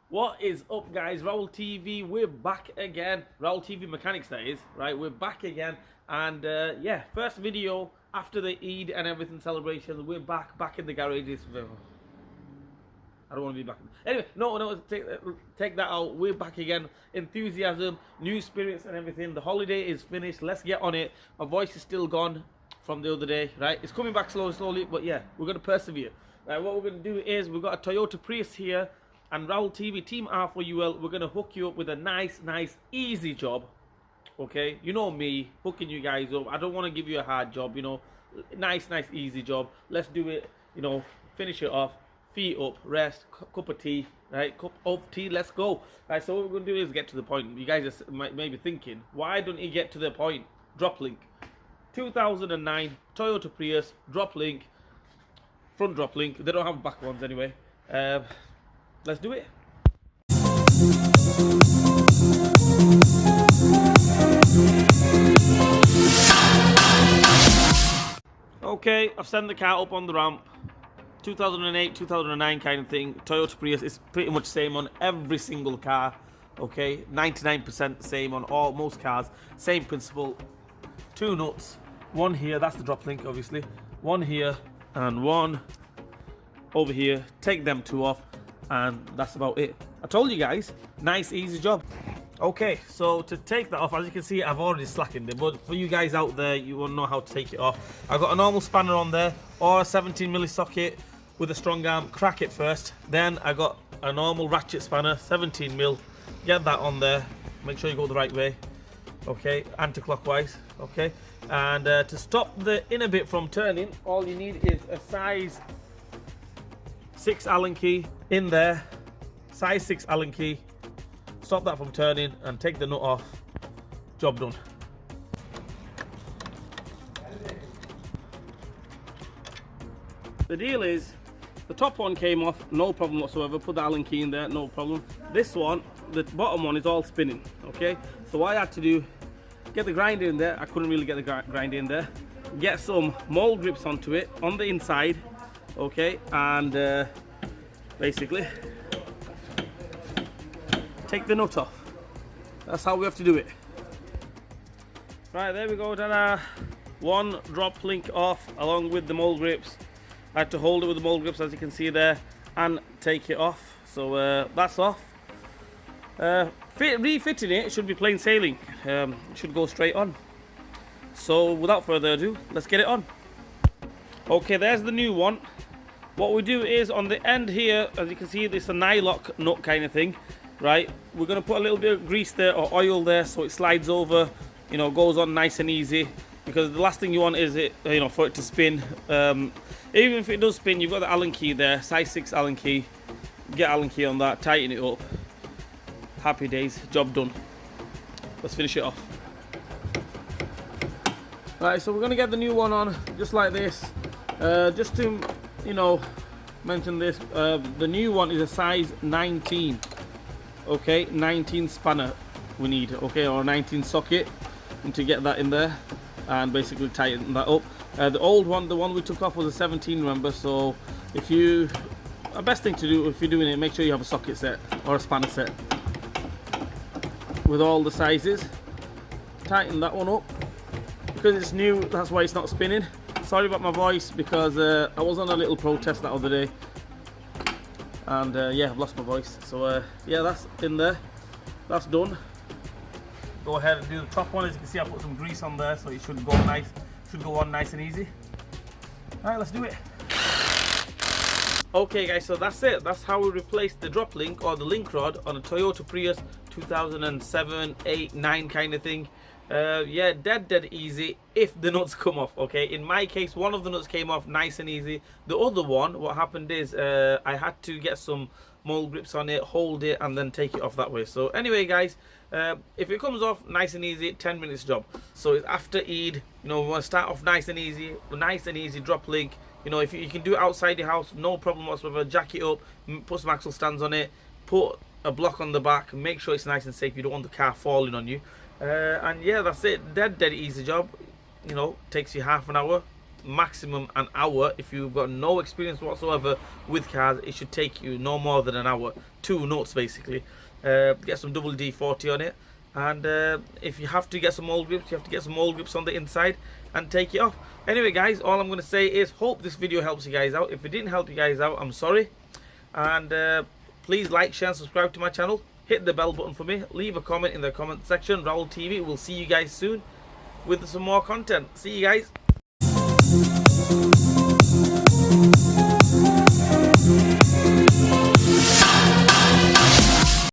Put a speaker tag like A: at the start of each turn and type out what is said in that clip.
A: What is up, guys? Raul TV, we're back again. Raul TV Mechanics, that is, right? We're back again, and yeah, first video after the Eid and everything celebration. We're back in the garages. I don't want to be back. Anyway, no, take that out. We're back again. Enthusiasm, new spirits, and everything. The holiday is finished. Let's get on it. My voice is still gone from the other day, right? It's coming back slowly, but yeah, we're gonna persevere. Right, what we're gonna do is we've got a Toyota Prius here, and Raul TV Team R4UL. We're gonna hook you up with a nice, easy job. Okay, you know me, hooking you guys up. I don't want to give you a hard job, you know. Nice, easy job. Let's do it, you know, finish it off. Feet up, rest, cup of tea, right? Cup of tea, let's go. Right, so what we're going to do is get to the point. You guys are maybe thinking, why don't you get to the point? Droplink. 2009 Toyota Prius, Droplink. Front Droplink. They don't have back ones anyway. Let's do it. Okay, I've sent the car up on the ramp. 2008, 2009 kind of thing. Toyota Prius is pretty much same on every single car. Okay, 99% same on most cars. Same principle. Two nuts. One here, that's the Droplink obviously. One here and one over here. Take them two off and that's about it. I told you guys, nice easy job. Okay, so to take that off, as you can see, I've already slackened it, but for you guys out there, you won't know how to take it off. I've got a normal spanner on there, or a 17mm socket with a strong arm. Crack it first. Then I got a normal ratchet spanner, 17mm. Get that on there. Make sure you go the right way. Okay, anti-clockwise. Okay, and to stop the inner bit from turning, all you need is a size 6 Allen key in there. Size 6 Allen key. Stop that from turning and take the nut off. Job done. The deal is, the top one came off, no problem whatsoever. Put the Allen key in there, no problem. This one, the bottom one is all spinning, okay? So what I had to do, get the grinder in there. I couldn't really get the grinder in there. Get some mold grips onto it, on the inside, okay? And basically, take the nut off. That's how we have to do it. Right, there we go, ta-da. One Droplink off along with the mold grips. I had to hold it with the mold grips, as you can see there, and take it off. So that's off. Refitting it should be plain sailing. It should go straight on. So without further ado, let's get it on. Okay, there's the new one. What we do is on the end here, as you can see, this is a nylock nut kind of thing. Right, we're going to put a little bit of grease there or oil there so it slides over, you know, goes on nice and easy, because the last thing you want is it, you know, for it to spin. Even if it does spin, you've got the Allen key there, size 6 Allen key. Get Allen key on that, tighten it up. Happy days, job done. Let's finish it off. Right, so we're going to get the new one on just like this. Just to, you know, mention this, the new one is a size 19. Okay, 19 spanner we need, okay, or 19 socket, and to get that in there and basically tighten that up. The old one, the one we took off, was a 17, remember? So if you, the best thing to do if you're doing it, make sure you have a socket set or a spanner set with all the sizes. Tighten that one up because it's new, that's why it's not spinning. Sorry about my voice, because I was on a little protest that other day. And yeah, I've lost my voice. So yeah, that's in there. That's done. Go ahead and do the top one. As you can see, I put some grease on there, so it should go nice. Should go on nice and easy. All right, let's do it. Okay, guys. So that's it. That's how we replaced the Droplink or the link rod on a Toyota Prius 2007, 8, 9 kind of thing. Yeah, dead easy if the nuts come off. Okay, in my case, one of the nuts came off nice and easy. The other one, what happened is I had to get some mold grips on it, hold it, and then take it off that way. So anyway, guys, if it comes off nice and easy, 10 minutes job. So it's after Eid, you know, we want to start off nice and easy Droplink. You know, if you can do it outside your house, no problem whatsoever. Jack it up, put some axle stands on it, put a block on the back, make sure it's nice and safe. You don't want the car falling on you. And yeah, that's it. Dead easy job. You know, takes you half an hour, maximum an hour. If you've got no experience whatsoever with cars, it should take you no more than an hour. 2 notes basically. Get some double D40 on it, and if you have to get some old grips, you have to get some old grips on the inside and take it off. Anyway guys, all I'm going to say is hope this video helps you guys out. If it didn't help you guys out, I'm sorry, and please like, share and subscribe to my channel. Hit the bell button for me, leave a comment in the comment section. Raul TV will see you guys soon with some more content. See you guys.